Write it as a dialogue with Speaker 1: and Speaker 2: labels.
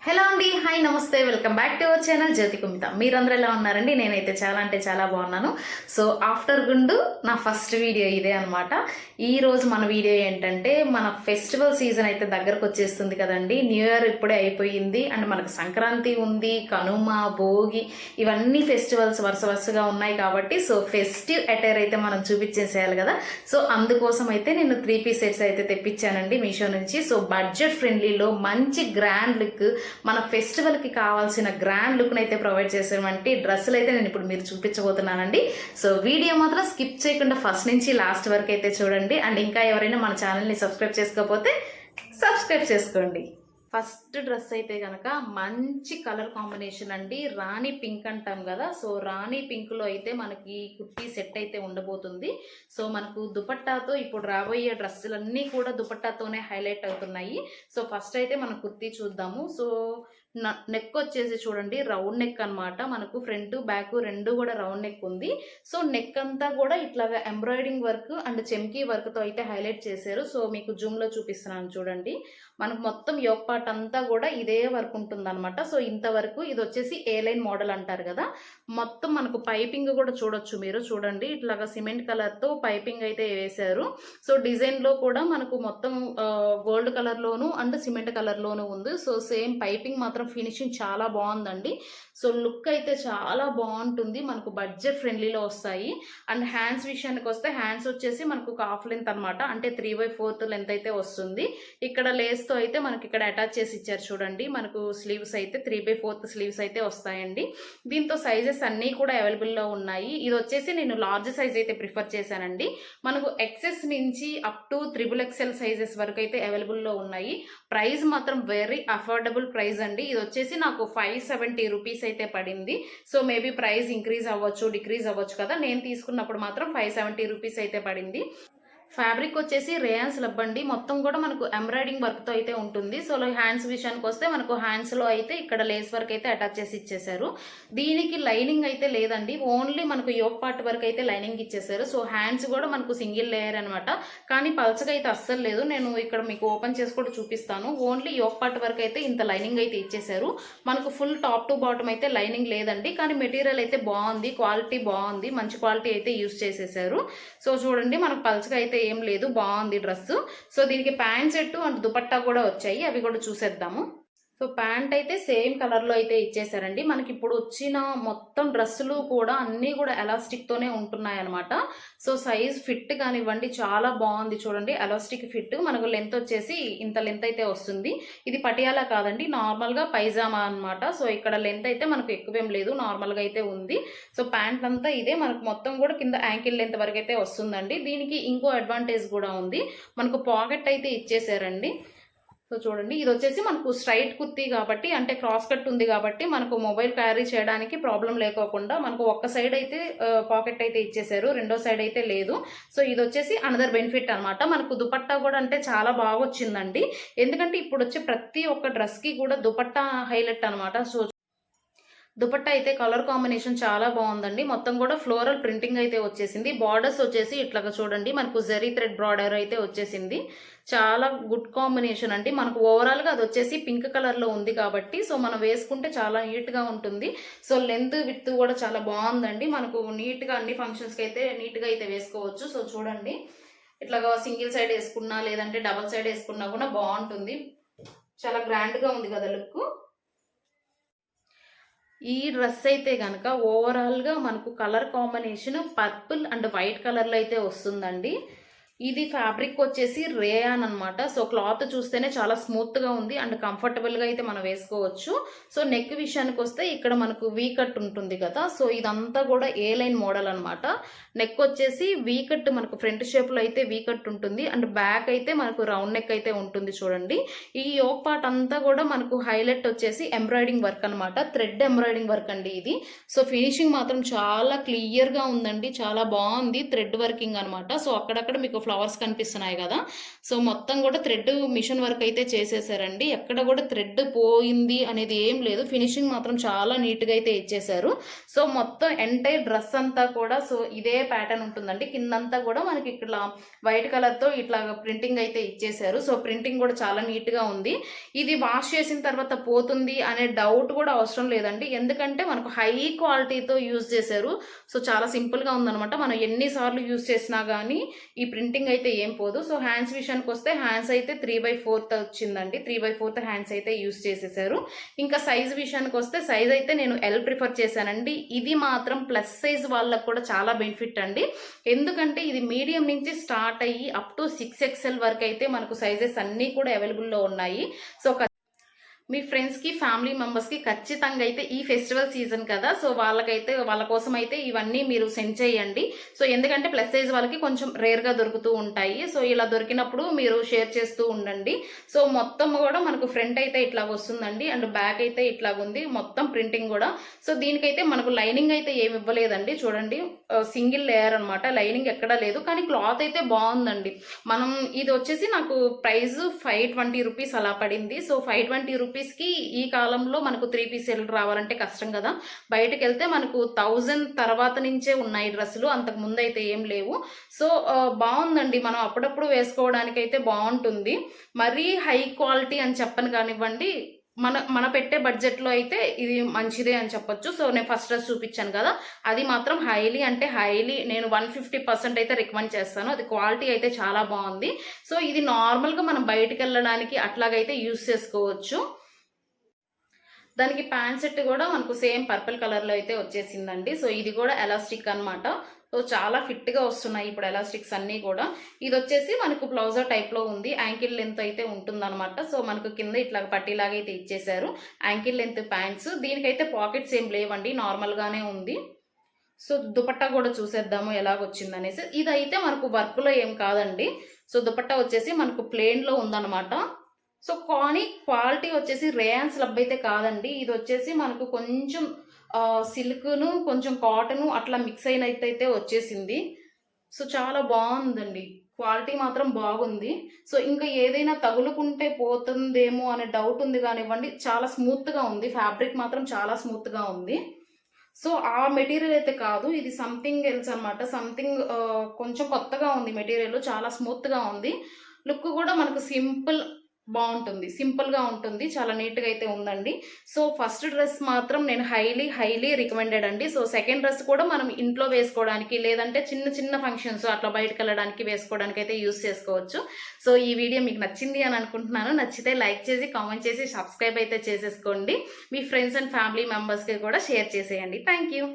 Speaker 1: Hello అండి, hi, namaste, welcome back to our channel Jyoti Kumita. మీరందరూ ఎలా ఉన్నారండి? నేనైతే చాలా అంటే చాలా బాగున్నాను. సో ఆఫ్టర్ గుండు నా ఫస్ట్ వీడియో ఇదే అనమాట. ఈరోజు మన వీడియో ఏంటంటే, మన ఫెస్టివల్ సీజన్ అయితే దగ్గరకు వచ్చేస్తుంది కదండి. న్యూ ఇయర్ ఇప్పుడే అయిపోయింది అండ్ మనకు సంక్రాంతి ఉంది, కనుమ, భోగి, ఇవన్నీ ఫెస్టివల్స్ వరుసగా ఉన్నాయి కాబట్టి సో ఫెస్టివ్ అటైర్ అయితే మనం చూపించేసేయాలి కదా. సో అందుకోసం అయితే నేను 3 సెట్స్ అయితే తెప్పించానండి మీషో నుంచి. సో బడ్జెట్ ఫ్రెండ్లీలో మంచి గ్రాండ్ లుక్, మన ఫెస్టివల్ కి కావాల్సిన గ్రాండ్ లుక్ అయితే ప్రొవైడ్ చేసేటువంటి డ్రెస్సులు అయితే నేను ఇప్పుడు మీరు చూపించబోతున్నానండి. సో వీడియో మాత్రం స్కిప్ చేయకుండా ఫస్ట్ నుంచి లాస్ట్ వరకు అయితే చూడండి. అండ్ ఇంకా ఎవరైనా మన ఛానల్ ని సబ్స్క్రైబ్ చేసుకోకపోతే సబ్స్క్రైబ్ చేసుకోండి. ఫస్ట్ డ్రెస్ అయితే కనుక మంచి కలర్ కాంబినేషన్ అండి, రాణి పింక్ అంటాం కదా. సో రాణి పింక్ లో అయితే మనకి కుర్తీ సెట్ అయితే ఉండబోతుంది. సో మనకు దుపట్టాతో ఇప్పుడు రాబోయే డ్రెస్సులన్నీ కూడా దుపట్టాతోనే హైలైట్ అవుతున్నాయి. సో ఫస్ట్ అయితే మనం కుర్తీ చూద్దాము. సో నెక్ వచ్చేసి చూడండి, రౌండ్ నెక్ అనమాట. మనకు ఫ్రంట్ బ్యాక్ రెండు కూడా రౌండ్ నెక్ ఉంది. సో నెక్ అంతా కూడా ఇట్లాగా ఎంబ్రాయిడింగ్ వర్క్ అండ్ చెమ్కీ వర్క్ తో అయితే హైలైట్ చేశారు. సో మీకు జూమ్ లో చూపిస్తున్నాను చూడండి. మనకు మొత్తం యోక్ పార్ట్ అంతా కూడా ఇదే వర్క్ ఉంటుంది అనమాట. సో ఇంతవరకు ఇది వచ్చేసి ఏ లైన్ మోడల్ అంటారు కదా. మొత్తం మనకు పైపింగ్ కూడా చూడొచ్చు మీరు, చూడండి ఇట్లాగా సిమెంట్ కలర్ తో పైపింగ్ అయితే వేశారు. సో డిజైన్ లో కూడా మనకు మొత్తం గోల్డ్ కలర్ లోను అండ్ సిమెంట్ కలర్ లోను ఉంది. సో సేమ్ పైపింగ్ మాత్రం ఫినిషింగ్ చాలా బాగుందండి. సో లుక్ అయితే చాలా బాగుంటుంది, మనకు బడ్జెట్ ఫ్రెండ్లీలో వస్తాయి. అండ్ హ్యాండ్స్ విషయానికి వస్తే హ్యాండ్స్ వచ్చేసి మనకు హాఫ్ లెంత్ అనమాట, అంటే 3/4 లెంత్ అయితే వస్తుంది. ఇక్కడ లేస్ తో అయితే మనకి ఇక్కడ అటాచ్ చేసి ఇచ్చారు చూడండి. మనకు స్లీవ్స్ అయితే 3/4 స్లీవ్స్ అయితే వస్తాయండి. దీంతో సైజెస్ అన్నీ కూడా అవైలబుల్ లో ఉన్నాయి. ఇది వచ్చేసి నేను లార్జ్ సైజ్ అయితే ప్రిఫర్ చేశానండి. మనకు ఎక్సెస్ నుంచి అప్ టు XXL సైజెస్ వరకు అయితే అవైలబుల్ లో ఉన్నాయి. ప్రైస్ మాత్రం వెరీ అఫోర్డబుల్ ప్రైస్ అండి. ఇది వచ్చేసి నాకు 570 రూపీస్ అయితే పడింది. సో మేబీ ప్రైస్ ఇంక్రీజ్ అవ్వచ్చు, డిక్రీజ్ అవ్వచ్చు కదా. నేను తీసుకున్నప్పుడు మాత్రం 570 రూపీస్ అయితే పడింది. ఫ్యాబ్రిక్ వచ్చేసి రేయాన్స్ లబ్బండి, మొత్తం కూడా మనకు ఎంబ్రాయిడింగ్ వర్క్ తో అయితే ఉంటుంది. సో హ్యాండ్స్ విషయానికి వస్తే మనకు హ్యాండ్స్ లో అయితే ఇక్కడ లేస్ వర్క్ అయితే అటాచ్ చేసి ఇచ్చేసారు. దీనికి లైనింగ్ అయితే లేదండి, ఓన్లీ మనకు యోక్ పార్ట్ వరకు అయితే లైనింగ్ ఇచ్చేసారు. సో హ్యాండ్స్ కూడా మనకు సింగిల్ లేయర్ అనమాట, కానీ పల్చగా అయితే అస్సలు లేదు. నేను ఇక్కడ మీకు ఓపెన్ చేసి కూడా చూపిస్తాను. ఓన్లీ యోక్ పార్ట్ వరకు అయితే ఇంత లైనింగ్ అయితే ఇచ్చేసారు. మనకు ఫుల్ టాప్ టు బాటమ్ అయితే లైనింగ్ లేదండి, కానీ మెటీరియల్ అయితే బాగుంది, క్వాలిటీ బాగుంది, మంచి క్వాలిటీ అయితే యూజ్ చేసేసారు. సో చూడండి మనకు పల్చగా అయితే ఏం లేదు, బాగుంది డ్రెస్. సో దీనికి ప్యాంట్ సెట్ అండ్ దుపట్టా కూడా వచ్చాయి, అవి కూడా చూసేద్దాము. సో ప్యాంట్ అయితే సేమ్ కలర్ లో అయితే ఇచ్చేసారండి. మనకి ఇప్పుడు వచ్చిన మొత్తం డ్రెస్సులు కూడా అన్ని కూడా ఎలాస్టిక్ తోనే ఉంటున్నాయి అనమాట. సో సైజ్ ఫిట్ కానివ్వండి చాలా బాగుంది, చూడండి ఎలాస్టిక్ ఫిట్. మనకు లెంత్ వచ్చేసి ఇంత లెంత్ అయితే వస్తుంది. ఇది పటియాలా కాదండి, నార్మల్ గా పైజామా అనమాట. సో ఇక్కడ లెంత్ అయితే మనకు ఎక్కువేం లేదు, నార్మల్ గా అయితే ఉంది. సో ప్యాంట్ అంతా ఇదే, మనకు మొత్తం కూడా కింద యాంకిల్ లెంత్ వరకు అయితే వస్తుందండి. దీనికి ఇంకో అడ్వాంటేజ్ కూడా ఉంది, మనకు పాకెట్ అయితే ఇచ్చేసారండి. సో చూడండి ఇది వచ్చేసి మనకు స్ట్రైట్ కుర్తీ కాబట్టి, అంటే క్రాస్ కట్ ఉంది కాబట్టి మనకు మొబైల్ క్యారీ చేయడానికి ప్రాబ్లం లేకోకుండా మనకు ఒక్క సైడ్ అయితే పాకెట్ అయితే ఇచ్చేసారు, రెండో సైడ్ అయితే లేదు. సో ఇది వచ్చేసి అనదర్ బెనిఫిట్ అనమాట. మనకు దుపట్టా కూడా అంటే చాలా బాగా వచ్చిందండి, ఎందుకంటే ఇప్పుడు వచ్చే ప్రతి ఒక్క డ్రెస్ కి కూడా దుపట్టా హైలైట్ అనమాట. సో దుపట్టా అయితే కలర్ కాంబినేషన్ చాలా బాగుందండి, మొత్తం కూడా ఫ్లోరల్ ప్రింటింగ్ అయితే వచ్చేసింది. బార్డర్స్ వచ్చేసి ఇట్లాగా చూడండి మనకు జరీ థ్రెడ్ బార్డర్ అయితే వచ్చేసింది. చాలా గుడ్ కాంబినేషన్ అండి. మనకు ఓవరాల్ గా అది వచ్చేసి పింక్ కలర్ లో ఉంది కాబట్టి సో మనం వేసుకుంటే చాలా నీట్ గా ఉంటుంది. సో లెంత్ విత్ కూడా చాలా బాగుందండి, మనకు నీట్ గా అన్ని ఫంక్షన్స్ కి అయితే నీట్ గా అయితే వేసుకోవచ్చు. సో చూడండి ఇట్లాగా సింగిల్ సైడ్ వేసుకున్నా లేదంటే డబల్ సైడ్ వేసుకున్నా కూడా బాగుంటుంది, చాలా గ్రాండ్ గా ఉంది కదా లుక్. ఈ డ్రెస్ అయితే కనుక ఓవరాల్ గా మనకు colour combination purple and white colour లో అయితే వస్తుందండి. ఇది ఫ్యాబ్రిక్ వచ్చేసి రేయాన్ అనమాట. సో క్లాత్ చూస్తేనే చాలా స్మూత్ గా ఉంది అండ్ కంఫర్టబుల్ గా అయితే మనం వేసుకోవచ్చు. సో నెక్ విషయానికి వస్తే ఇక్కడ మనకు వీ కట్ ఉంటుంది కదా. సో ఇదంతా కూడా ఏ లైన్ మోడల్ అనమాట. నెక్ వచ్చేసి వీ కట్ మనకు ఫ్రంట్ షేప్ లో అయితే వీ కట్ ఉంటుంది అండ్ బ్యాక్ అయితే మనకు రౌండ్ నెక్ అయితే ఉంటుంది చూడండి. ఈ యోక్ పార్ట్ అంతా కూడా మనకు హైలైట్ వచ్చేసి ఎంబ్రాయిడింగ్ వర్క్ అనమాట, థ్రెడ్ ఎంబ్రాయిడింగ్ వర్క్ అండి ఇది. సో ఫినిషింగ్ మాత్రం చాలా క్లియర్ గా ఉందండి, చాలా బాగుంది, థ్రెడ్ వర్కింగ్ అనమాట. సో అక్కడక్కడ మీకు ఫ్లవర్స్ కనిపిస్తున్నాయి కదా, సో మొత్తం కూడా థ్రెడ్ మిషన్ వర్క్ అయితే చేసేసారండి. ఎక్కడ కూడా థ్రెడ్ పోయింది అనేది ఏం లేదు. ఫినిషింగ్ మాత్రం చాలా నీట్గా అయితే ఇచ్చేసారు. సో మొత్తం ఎంటైర్ డ్రెస్ అంతా కూడా సో ఇదే ప్యాటర్న్ ఉంటుందండి. కిందంతా కూడా మనకి ఇట్లా వైట్ కలర్తో ఇట్లా ప్రింటింగ్ అయితే ఇచ్చేసారు. సో ప్రింటింగ్ కూడా చాలా నీట్గా ఉంది. ఇది వాష్ చేసిన తర్వాత పోతుంది అనే డౌట్ కూడా అవసరం లేదండి, ఎందుకంటే మనకు హై క్వాలిటీతో యూజ్ చేశారు. సో చాలా సింపుల్గా ఉందనమాట. మనం ఎన్నిసార్లు యూజ్ చేసినా కానీ ఈ ప్రింటింగ్ అయితే ఏం పోదు. సో హ్యాండ్స్ విషయానికి వస్తే హ్యాండ్స్ అయితే 3/4 వచ్చిందండి. 3/4 హ్యాండ్స్ అయితే యూజ్ చేసేసారు. ఇంకా సైజ్ విషయానికి వస్తే సైజ్ అయితే నేను ఎల్ ప్రిఫర్ చేశానండి. ఇది మాత్రం ప్లస్ సైజ్ వాళ్ళకు కూడా చాలా బెనిఫిట్ అండి, ఎందుకంటే ఇది మీడియం నుంచి స్టార్ట్ అయ్యి అప్ టు 6XL వరకు అయితే మనకు సైజెస్ అన్నీ కూడా అవైలబుల్లో ఉన్నాయి. సో మీ ఫ్రెండ్స్కి ఫ్యామిలీ మెంబర్స్కి ఖచ్చితంగా అయితే ఈ ఫెస్టివల్ సీజన్ కదా, సో వాళ్ళ కోసం అయితే ఇవన్నీ మీరు సెండ్ చేయండి. సో ఎందుకంటే ప్లస్ సైజ్ వాళ్ళకి కొంచెం రేర్గా దొరుకుతూ ఉంటాయి. సో ఇలా దొరికినప్పుడు మీరు షేర్ చేస్తూ ఉండండి. సో మొత్తం కూడా మనకు ఫ్రంట్ అయితే ఇట్లా వస్తుందండి, అండ్ బ్యాక్ అయితే ఇట్లాగుంది మొత్తం ప్రింటింగ్ కూడా. సో దీనికైతే మనకు లైనింగ్ అయితే ఏమి ఇవ్వలేదండి. చూడండి సింగిల్ లేయర్ అనమాట, లైనింగ్ ఎక్కడా లేదు. కానీ క్లాత్ అయితే బాగుందండి. మనం ఇది వచ్చేసి నాకు ప్రైస్ 520 రూపీస్ అలా పడింది. సో 520 రూపీస్కి ఈ కాలంలో మనకు 3 పీస్ సెల్ రావాలంటే కష్టం కదా. బయటకు వెళ్తే మనకు 1000 తర్వాత నుంచే ఉన్నాయి డ్రెస్సులు, అంతకు ముందు అయితే ఏం లేవు. సో బాగుందండి, మనం అప్పుడప్పుడు వేసుకోవడానికి అయితే బాగుంటుంది. మరీ హై క్వాలిటీ అని చెప్పను కానివ్వండి, మన పెట్టే బడ్జెట్లో అయితే ఇది మంచిదే అని చెప్పొచ్చు. సో నేను ఫస్ట్ డ్రెస్ చూపించాను కదా, అది మాత్రం హైలీ నేను 150% అయితే రికమెండ్ చేస్తాను. అది క్వాలిటీ అయితే చాలా బాగుంది. సో ఇది నార్మల్గా మనం బయటకు వెళ్ళడానికి అట్లాగైతే యూస్ చేసుకోవచ్చు. దానికి ప్యాంట్ సెట్ కూడా మనకు సేమ్ పర్పుల్ కలర్లో అయితే వచ్చేసిందండి. సో ఇది కూడా ఎలాస్టిక్ అనమాట. సో చాలా ఫిట్గా వస్తున్నాయి ఇప్పుడు ఎలాస్టిక్స్ అన్నీ కూడా. ఇది వచ్చేసి మనకు బ్లౌజర్ టైప్లో ఉంది, యాంకిల్ లెంత్ అయితే ఉంటుందన్నమాట. సో మనకు కింద ఇట్లా పట్టీలాగా అయితే ఇచ్చేసారు, యాంకిల్ లెంత్ ప్యాంట్స్. దీనికైతే పాకెట్స్ ఏం లేవండి, నార్మల్గానే ఉంది. సో దుపట్టా కూడా చూసేద్దాము ఎలాగొచ్చిందనేసి. ఇదైతే మనకు వర్క్లో ఏం కాదండి. సో దుపట్టా వచ్చేసి మనకు ప్లెయిన్లో ఉందన్నమాట. సో కానీ క్వాలిటీ వచ్చేసి రేయాన్స్ లబ్ అయితే కాదండి, ఇది వచ్చేసి మనకు కొంచెం సిల్క్ను కొంచెం కాటను అట్లా మిక్స్ అయినట్టయితే వచ్చేసింది. సో చాలా బాగుందండి, క్వాలిటీ మాత్రం బాగుంది. సో ఇంకా ఏదైనా తగులుకుంటే పోతుందేమో అనే డౌట్ ఉంది కానివ్వండి, చాలా స్మూత్గా ఉంది. ఫ్యాబ్రిక్ మాత్రం చాలా స్మూత్గా ఉంది. సో ఆ మెటీరియల్ అయితే కాదు, ఇది సంథింగ్ ఎల్స్ అనమాట. సంథింగ్ కొంచెం కొత్తగా ఉంది మెటీరియల్, చాలా స్మూత్గా ఉంది. లుక్ కూడా మనకు బాగుంటుంది, సింపుల్గా ఉంటుంది, చాలా నీట్గా అయితే ఉందండి. సో ఫస్ట్ డ్రెస్ మాత్రం నేను హైలీ రికమెండెడ్ అండి. సో సెకండ్ డ్రెస్ కూడా మనం ఇంట్లో వేసుకోవడానికి, లేదంటే చిన్న ఫంక్షన్స్ అట్లా బయటకు వెళ్ళడానికి వేసుకోవడానికి అయితే యూస్ చేసుకోవచ్చు. సో ఈ వీడియో మీకు నచ్చింది అని అనుకుంటున్నాను. నచ్చితే లైక్ చేసి కామెంట్ చేసి సబ్స్క్రైబ్ అయితే చేసేసుకోండి. మీ ఫ్రెండ్స్ అండ్ ఫ్యామిలీ మెంబర్స్కి కూడా షేర్ చేసేయండి. Thank you.